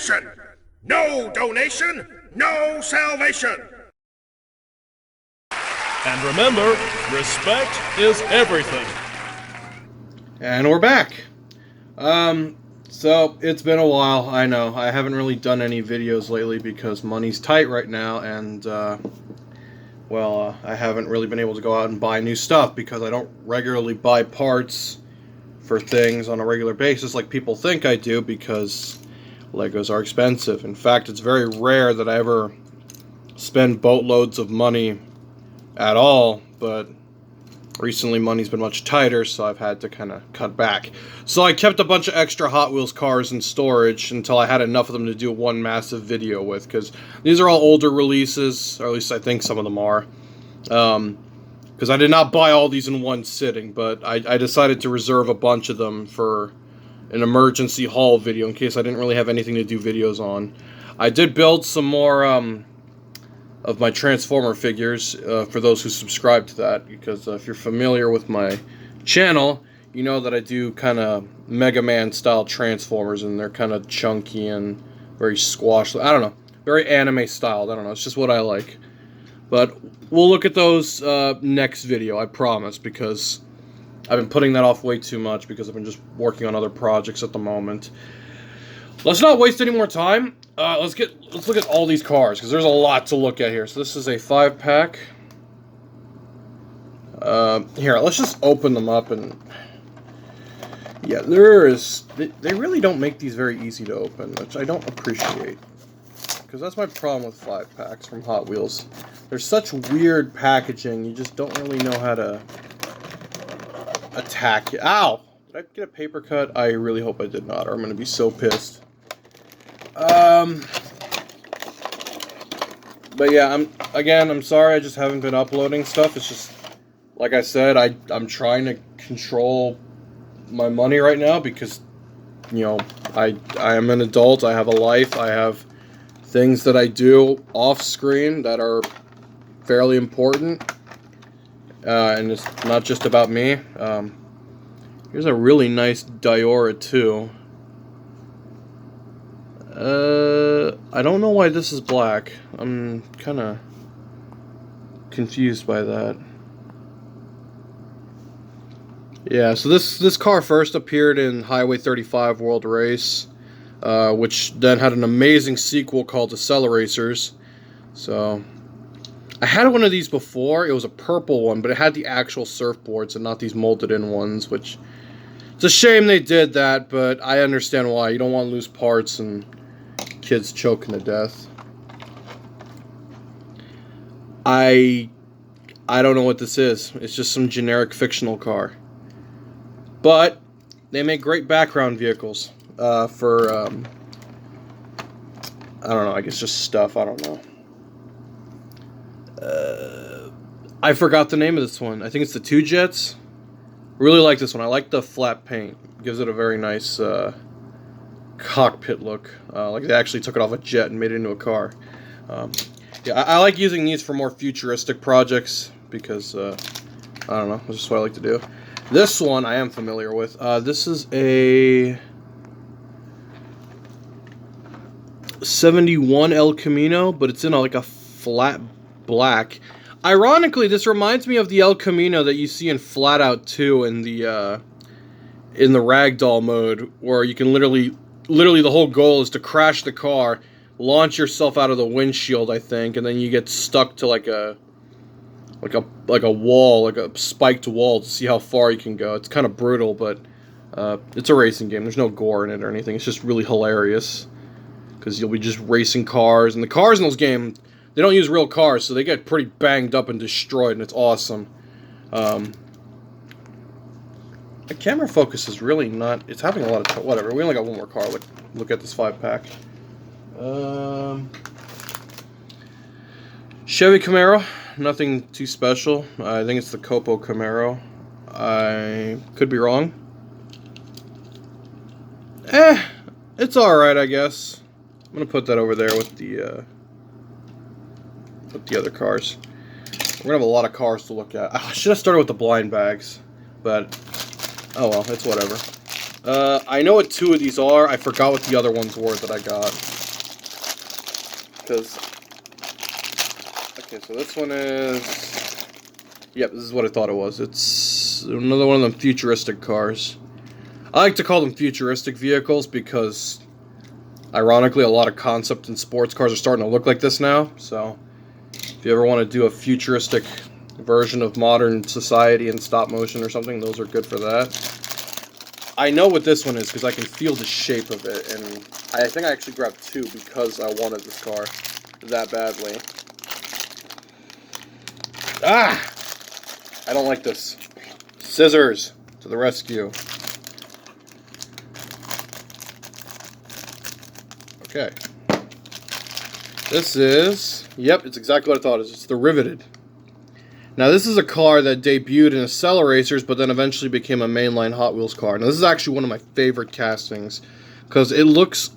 nation! No donation, no salvation! And remember, respect is everything. And we're back. So it's been a while, I know. I haven't really done any videos lately because money's tight right now, and I haven't really been able to go out and buy new stuff because I don't regularly buy parts for things on a regular basis like people think I do, because Legos are expensive. In fact, it's very rare that I ever spend boatloads of money at all, but recently money's been much tighter, so I've had to kind of cut back. So I kept a bunch of extra Hot Wheels cars in storage until I had enough of them to do one massive video with, because these are all older releases, or at least I think some of them are. Because I did not buy all these in one sitting, but I decided to reserve a bunch of them for an emergency haul video in case I didn't really have anything to do videos on. I did build some more of my Transformer figures for those who subscribe to that, because if you're familiar with my channel, you know that I do kind of Mega Man style Transformers, and they're kind of chunky and very squashed. I don't know, very anime styled. I don't know, it's just what I like. But we'll look at those next video, I promise, because I've been putting that off way too much because I've been just working on other projects at the moment. Let's not waste any more time. Let's look at all these cars, because there's a lot to look at here. So this is a 5-pack. Here, let's just open them up, and yeah, they really don't make these very easy to open, which I don't appreciate, because that's my problem with 5-packs from Hot Wheels. There's such weird packaging, you just don't really know how to attack it. Ow! Did I get a paper cut? I really hope I did not, or I'm going to be so pissed. But yeah, I'm sorry, I just haven't been uploading stuff. It's just, like I said, I'm trying to control my money right now because, you know, I am an adult, I have a life, I have things that I do off screen that are fairly important, and it's not just about me. Here's a really nice Diora too. I don't know why this is black. I'm kind of confused by that. Yeah, so this car first appeared in Highway 35 World Race, which then had an amazing sequel called Acceleracers. So I had one of these before. It was a purple one, but it had the actual surfboards and not these molded in ones, which it's a shame they did that, but I understand why. You don't want loose parts and kids choking to death. I don't know what this is. It's just some generic fictional car. But they make great background vehicles for I don't know, I guess just stuff, I don't know. I forgot the name of this one. I think it's the Two Jets. Really like this one. I like the flat paint. It gives it a very nice cockpit look. Like they actually took it off a jet and made it into a car. Yeah, I like using these for more futuristic projects because, I don't know, that's just what I like to do. This one I am familiar with. This is a 71 El Camino, but it's in like a flat black. Ironically, this reminds me of the El Camino that you see in Flat Out 2 in the ragdoll mode, where you can literally the whole goal is to crash the car, launch yourself out of the windshield, I think, and then you get stuck to like a wall, like a spiked wall, to see how far you can go. It's kind of brutal, but it's a racing game. There's no gore in it or anything. It's just really hilarious because you'll be just racing cars, and the cars in those games, they don't use real cars, so they get pretty banged up and destroyed, and it's awesome. The camera focus is really not... It's having a lot of... Whatever, we only got one more car. Look at this 5-pack. Chevy Camaro. Nothing too special. I think it's the Copo Camaro. I could be wrong. It's alright, I guess. I'm going to put that over there with the other cars. We're going to have a lot of cars to look at. I should have started with the blind bags, but oh well, it's whatever. I know what 2 of these are. I forgot what the other ones were that I got. because... Okay, so this one is... Yep, this is what I thought it was. It's another one of them futuristic cars. I like to call them futuristic vehicles because, ironically, a lot of concept and sports cars are starting to look like this now. So, if you ever want to do a futuristic version of modern society in stop motion or something, those are good for that. I know what this one is because I can feel the shape of it, and I think I actually grabbed two because I wanted this car that badly. Ah! I don't like this. Scissors to the rescue. Okay. This is... Yep, it's exactly what I thought it is. It's the Riveted. Now, this is a car that debuted in Accel Racers, but then eventually became a mainline Hot Wheels car. Now, this is actually one of my favorite castings, because it looks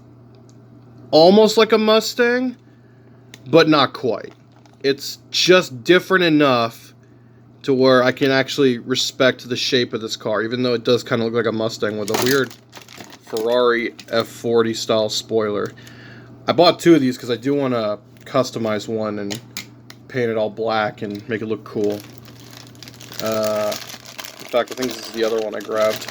almost like a Mustang, but not quite. It's just different enough to where I can actually respect the shape of this car, even though it does kind of look like a Mustang with a weird Ferrari F40 style spoiler. I bought two of these because I do want to customize one and paint it all black and make it look cool. In fact, I think this is the other one I grabbed.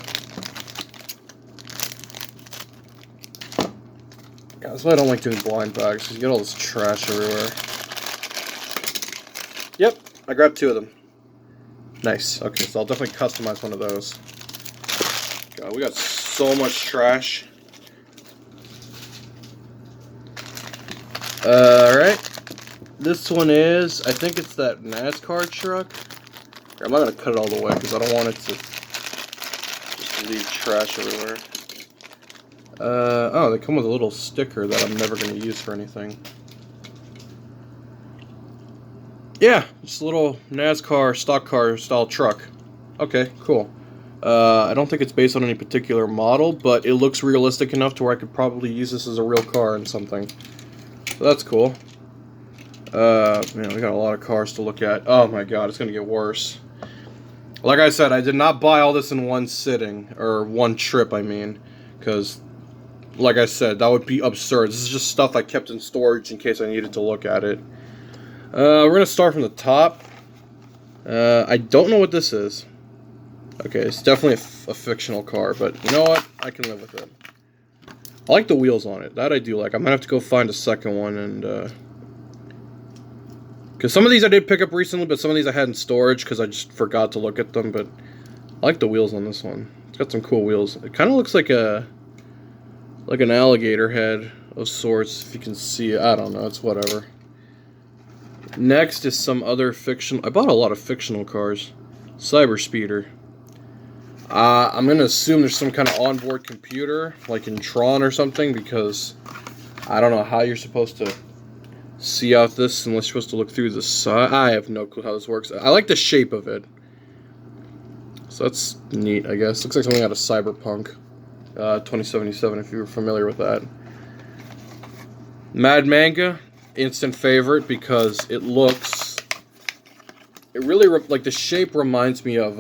Yeah, that's why I don't like doing blind bags, because you get all this trash everywhere. Yep, I grabbed two of them. Nice. Okay, so I'll definitely customize one of those. God, we got so much trash. Alright. This one is, I think it's that NASCAR truck. Here, I'm not going to cut it all the way because I don't want it to just leave trash everywhere. Oh, they come with a little sticker that I'm never going to use for anything. Yeah, just a little NASCAR stock car style truck. Okay, cool. I don't think it's based on any particular model, but it looks realistic enough to where I could probably use this as a real car in something. So that's cool. Man, we got a lot of cars to look at. Oh my god, it's gonna get worse. Like I said, I did not buy all this in one sitting, or one trip, I mean, because, like I said, that would be absurd. This is just stuff I kept in storage in case I needed to look at it. We're going to start from the top. I don't know what this is. Okay, it's definitely a fictional car, but you know what? I can live with it. I like the wheels on it. That I do like. I might have to go find a second one, and because some of these I did pick up recently, but some of these I had in storage because I just forgot to look at them, but I like the wheels on this one. It's got some cool wheels. It kind of looks like an alligator head of sorts, if you can see it. I don't know. It's whatever. Next is some other fictional... I bought a lot of fictional cars. Cyber Speeder. I'm going to assume there's some kind of onboard computer, like in Tron or something, because I don't know how you're supposed to see out this unless you're supposed to look through the side. I have no clue how this works. I like the shape of it. So that's neat, I guess. Looks like something out of Cyberpunk 2077, if you were familiar with that. Mad Manga. Instant favorite because it looks... It really... like, the shape reminds me of...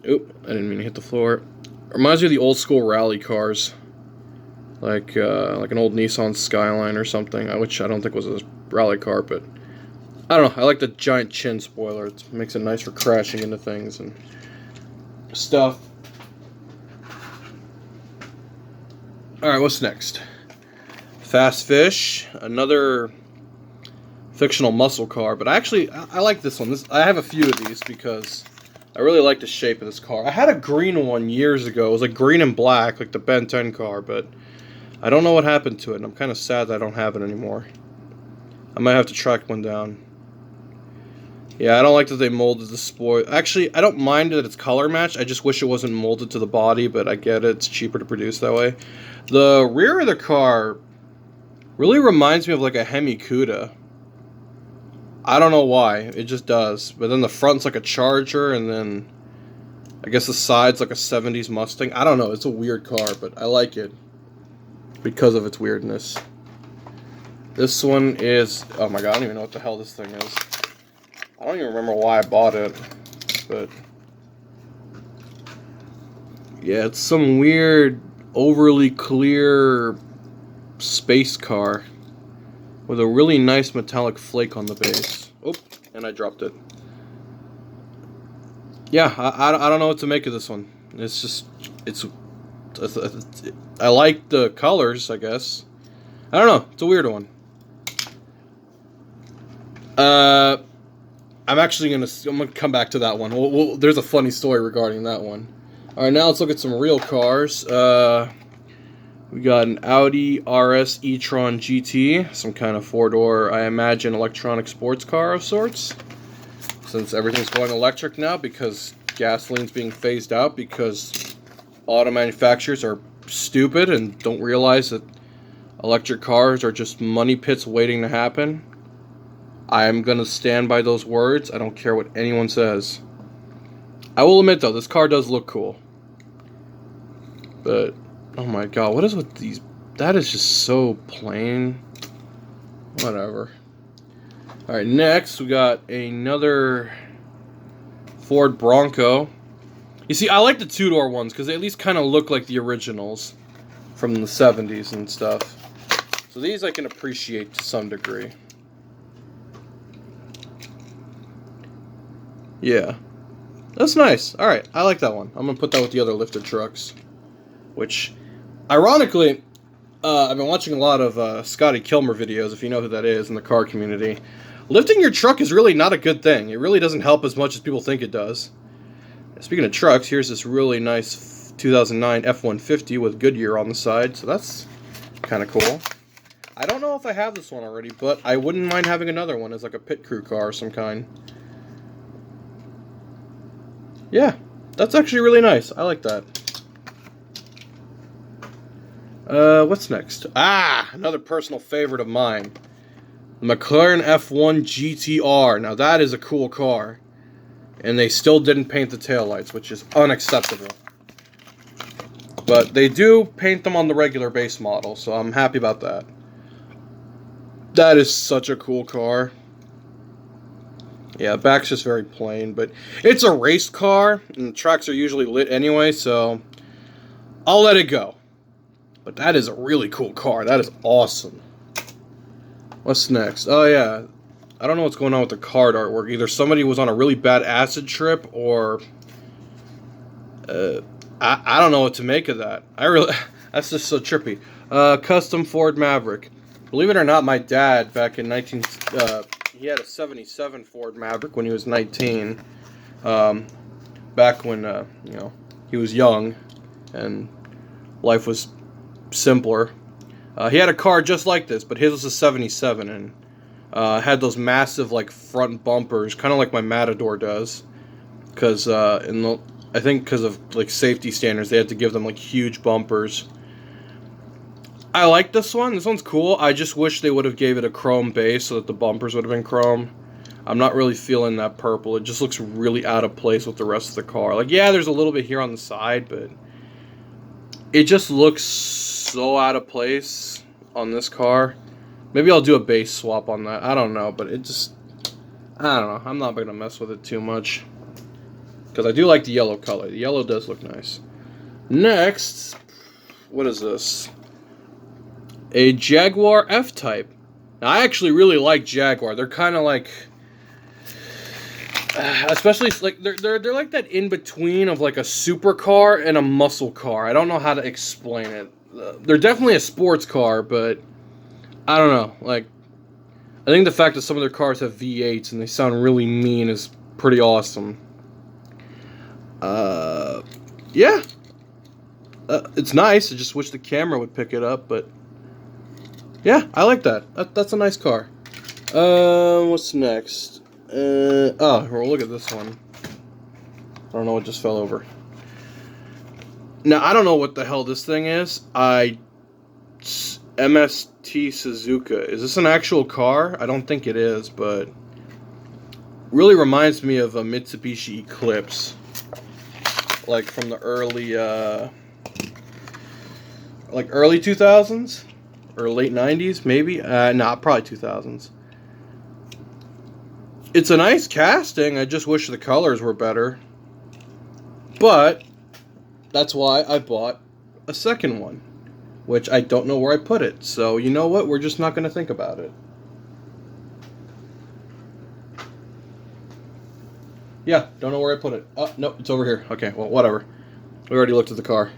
Oop, I didn't mean to hit the floor. It reminds me of the old school rally cars. Like an old Nissan Skyline or something, which I don't think was a rally car, but... I don't know, I like the giant chin spoiler. It makes it nice for crashing into things and stuff. Alright, what's next? Fast Fish, another fictional muscle car, but actually, I like this one. I have a few of these because I really like the shape of this car. I had a green one years ago. It was like green and black, like the Ben 10 car, but I don't know what happened to it, and I'm kind of sad that I don't have it anymore. I might have to track one down. Yeah, I don't like that they molded the spoil. Actually, I don't mind that it's color matched. I just wish it wasn't molded to the body, but I get it. It's cheaper to produce that way. The rear of the car really reminds me of like a Hemi Cuda. I don't know why, it just does. But then the front's like a Charger, and then I guess the side's like a 70s Mustang. I don't know, it's a weird car, but I like it because of its weirdness. This one is... oh my god, I don't even know what the hell this thing is. I don't even remember why I bought it, but... yeah, it's some weird, overly clear... space car. with a really nice metallic flake on the base. Oh, and I dropped it. Yeah, I don't know what to make of this one. It's just, I like the colors, I guess. I don't know, it's a weird one. I'm gonna come back to that one. There's a funny story regarding that one. All right, now let's look at some real cars. We got an Audi RS e-tron GT, some kind of four-door, I imagine, electronic sports car of sorts. Since everything's going electric now because gasoline's being phased out because auto manufacturers are stupid and don't realize that electric cars are just money pits waiting to happen. I'm going to stand by those words. I don't care what anyone says. I will admit, though, this car does look cool. But, oh my god, what is with these? That is just so plain. Whatever. Alright, next we got another Ford Bronco. You see, I like the two-door ones because they at least kind of look like the originals from the 70s and stuff. So these I can appreciate to some degree. Yeah. That's nice. Alright, I like that one. I'm going to put that with the other lifted trucks. Which, ironically, I've been watching a lot of Scotty Kilmer videos, if you know who that is, in the car community. Lifting your truck is really not a good thing. It really doesn't help as much as people think it does. Speaking of trucks, here's this really nice 2009 F-150 with Goodyear on the side, so that's kind of cool. I don't know if I have this one already, but I wouldn't mind having another one as like a pit crew car of some kind. Yeah, that's actually really nice. I like that. What's next? Another personal favorite of mine. The Mclaren F1 Gtr. Now that is a cool car. And they still didn't paint the taillights, which is unacceptable. But they do paint them on the regular base model, so I'm happy about that. That is such a cool car. Yeah, the back's just very plain, but it's a race car, and the tracks are usually lit anyway, so I'll let it go. But that is a really cool car. That is awesome. What's next? Oh, yeah. I don't know what's going on with the card artwork. Either somebody was on a really bad acid trip, or I don't know what to make of that. That's just so trippy. Custom Ford Maverick. Believe it or not, my dad back in he had a 77 Ford Maverick when he was 19. Back when he was young and life was simpler. He had a car just like this, but his was a 77 and had those massive like front bumpers, kind of like my Matador does. Because I think because of like safety standards, they had to give them like huge bumpers. I like this one. This one's cool. I just wish they would have gave it a chrome base so that the bumpers would have been chrome. I'm not really feeling that purple. It just looks really out of place with the rest of the car. Like, yeah, there's a little bit here on the side, but it just looks so out of place on this car. Maybe I'll do a base swap on that. I don't know, but it just, I don't know. I'm not going to mess with it too much. Because I do like the yellow color. The yellow does look nice. Next, what is this? A Jaguar F-Type. Now, I actually really like Jaguar. They're kind of like, especially like they're like that in between of like a supercar and a muscle car. I don't know how to explain it. They're definitely a sports car, but I don't know. Like, I think the fact that some of their cars have V8s and they sound really mean is pretty awesome. Yeah. It's nice. I just wish the camera would pick it up, but yeah, I like that. That's a nice car. What's next? Oh, well, look at this one. I don't know what just fell over. Now, I don't know what the hell this thing is. MST Suzuka. Is this an actual car? I don't think it is, but really reminds me of a Mitsubishi Eclipse. Like from the early 2000s? Or late 90s, maybe? Nah, probably 2000s. It's a nice casting. I just wish the colors were better. But that's why I bought a second one, which I don't know where I put it. So, you know what? We're just not going to think about it. Yeah, don't know where I put it. Oh, no, it's over here. Okay, well, whatever. We already looked at the car.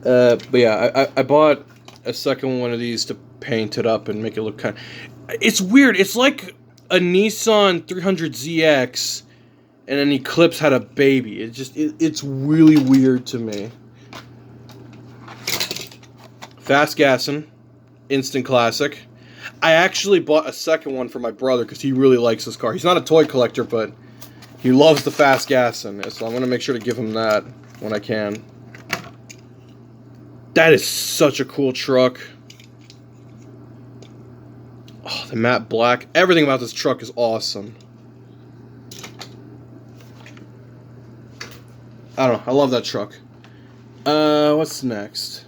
But yeah, I bought a second one of these to paint it up and make it look kind of... It's weird. It's like a Nissan 300ZX and an Eclipse had a baby. It's really weird to me. Fast gassing. Instant classic. I actually bought a second one for my brother because he really likes this car. He's not a toy collector, but he loves the fast gassing, so I'm going to make sure to give him that when I can. That is such a cool truck. Oh, the matte black. Everything about this truck is awesome. I don't know. I love that truck. What's next?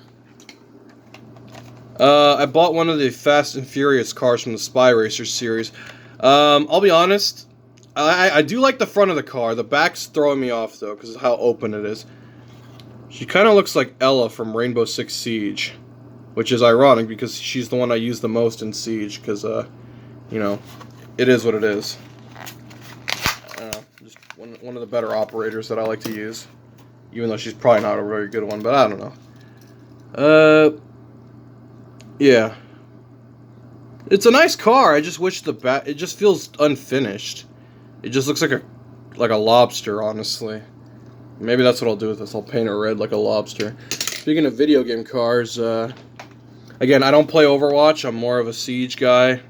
I bought one of the Fast and Furious cars from the Spy Racers series. I'll be honest. I do like the front of the car. The back's throwing me off, though, because of how open it is. She kind of looks like Ella from Rainbow Six Siege, which is ironic because she's the one I use the most in Siege, because, you know, it is what it is. Just one of the better operators that I like to use, even though she's probably not a very good one, but I don't know. Yeah. It's a nice car. I just wish the back... It just feels unfinished. It just looks like a lobster, honestly. Maybe that's what I'll do with this. I'll paint it red like a lobster. Speaking of video game cars, again, I don't play Overwatch. I'm more of a Siege guy. I'm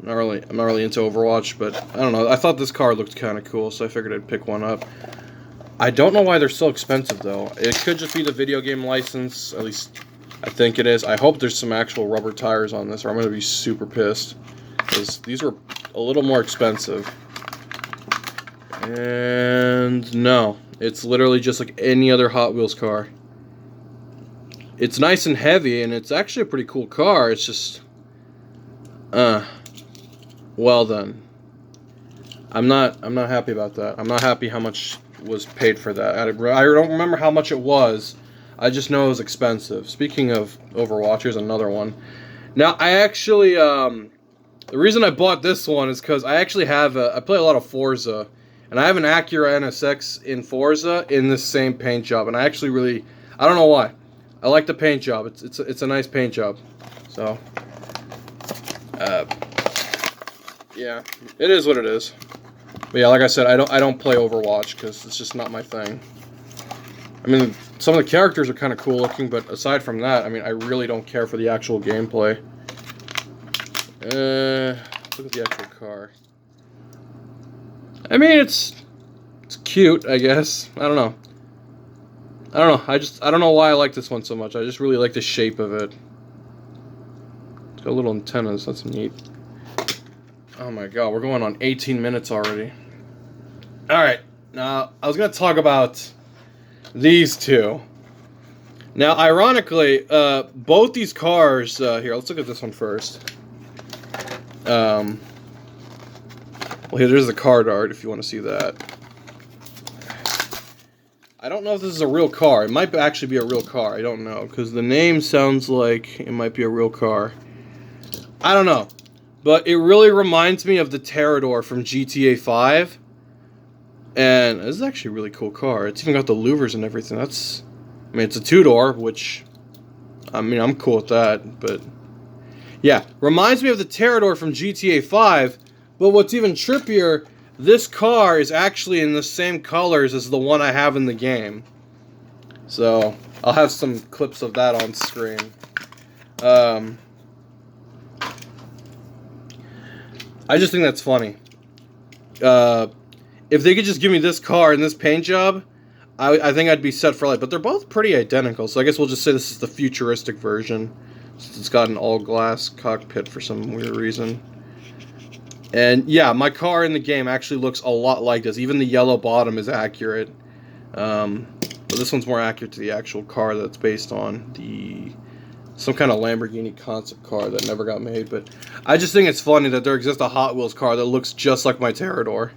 not really into Overwatch, but I don't know. I thought this car looked kind of cool, so I figured I'd pick one up. I don't know why they're so expensive, though. It could just be the video game license. At least I think it is. I hope there's some actual rubber tires on this, or I'm going to be super pissed. Because these were a little more expensive. And no, it's literally just like any other Hot Wheels car. It's nice and heavy, and it's actually a pretty cool car. It's just, well then. I'm not happy about that. I'm not happy how much was paid for that. I don't remember how much it was. I just know it was expensive. Speaking of Overwatch, here's another one. Now, I actually, the reason I bought this one is because I actually have I play a lot of Forza. And I have an Acura NSX in Forza in this same paint job, and I actually really, I don't know why, I like the paint job. It's a nice paint job. So, yeah, it is what it is. But yeah, like I said, I don't play Overwatch because it's just not my thing. I mean, some of the characters are kind of cool looking, but aside from that, I mean, I really don't care for the actual gameplay. Look at the actual car. I mean, it's cute, I guess. I don't know. I don't know why I like this one so much. I just really like the shape of it. It's got little antennas. That's neat. Oh my god, we're going on 18 minutes already. Alright, now, I was going to talk about these two. Now, ironically, both these cars... here, let's look at this one first. Well, here, there's the card art, if you want to see that. I don't know if this is a real car. It might actually be a real car. I don't know, because the name sounds like it might be a real car. I don't know. But it really reminds me of the Matador from GTA 5. And this is actually a really cool car. It's even got the louvers and everything. I mean, it's a two-door, which, I mean, I'm cool with that. But, yeah, reminds me of the Matador from GTA 5. But what's even trippier, this car is actually in the same colors as the one I have in the game. So, I'll have some clips of that on screen. I just think that's funny. If they could just give me this car and this paint job, I think I'd be set for life. But they're both pretty identical, so I guess we'll just say this is the futuristic version. Since it's got an all-glass cockpit for some weird reason. And yeah, my car in the game actually looks a lot like this. Even the yellow bottom is accurate. But this one's more accurate to the actual car that's based on. Some kind of Lamborghini concept car that never got made. But I just think it's funny that there exists a Hot Wheels car that looks just like my Matador.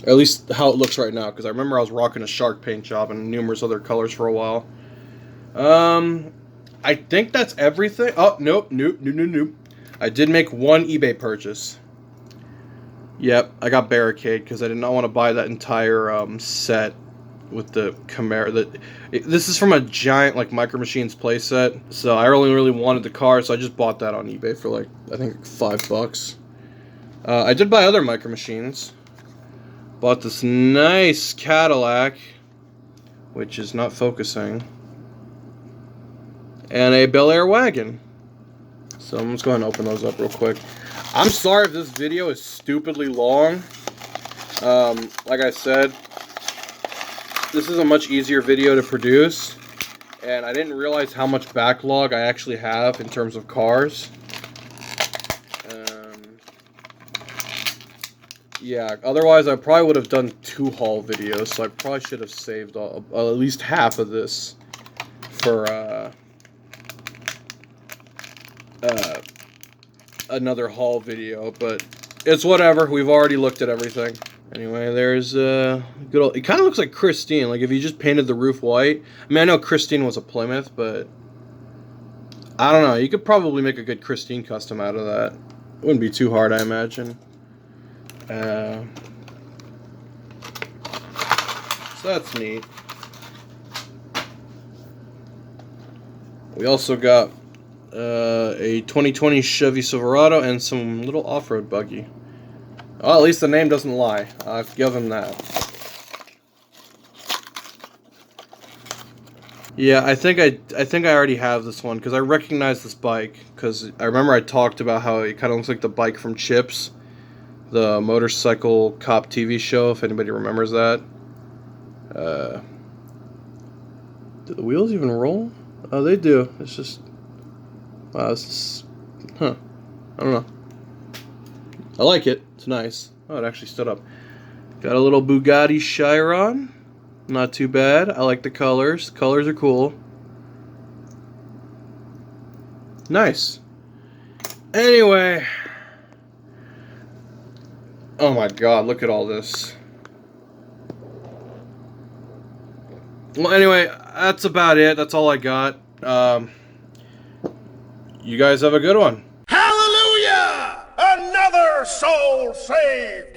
At least how it looks right now. Because I remember I was rocking a shark paint job and numerous other colors for a while. I think that's everything. Oh, nope. I did make one eBay purchase. Yep, I got Barricade because I did not want to buy that entire set with the Camaro. This is from a giant like Micro Machines playset, so I really wanted the car, so I just bought that on eBay for like I think $5. I did buy other Micro Machines. Bought this nice Cadillac, which is not focusing, and a Bel Air wagon. So I'm just going to open those up real quick. I'm sorry if this video is stupidly long. Like I said, this is a much easier video to produce, and I didn't realize how much backlog I actually have in terms of cars. Yeah, otherwise I probably would have done 2 haul videos, so I probably should have saved at least half of this for another haul video, but it's whatever. We've already looked at everything. Anyway, there's good old, it kind of looks like Christine, like if you just painted the roof white. I mean, I know Christine was a Plymouth, but I don't know, you could probably make a good Christine custom out of that. It wouldn't be too hard, I imagine. So that's neat. We also got a 2020 Chevy Silverado and some little off-road buggy. Well, at least the name doesn't lie. I've given that. Yeah, I think I already have this one because I recognize this bike because I remember I talked about how it kind of looks like the bike from Chips, the motorcycle cop TV show, if anybody remembers that. Do the wheels even roll? Oh, they do. It's just... Wow, this is... Huh. I don't know. I like it. It's nice. Oh, it actually stood up. Got a little Bugatti Chiron. Not too bad. I like the colors. The colors are cool. Nice. Anyway... Oh my god, look at all this. Well, anyway, that's about it. That's all I got. You guys have a good one. Hallelujah! Another soul saved!